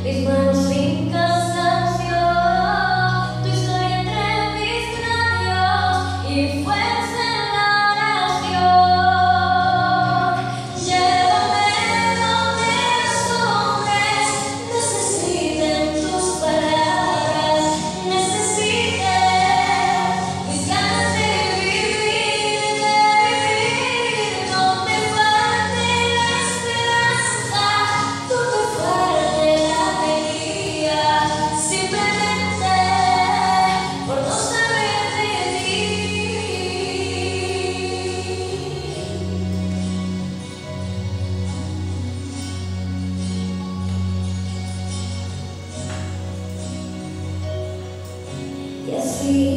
mis manos sin cansancio, tu historia entre mis labios y fuerza en la oración. Llévame donde los hombres necesiten tus palabras, necesiten mis ganas de vivir, donde falte la esperanza, donde falte la alegría, simplemente por no saber de ti. Y así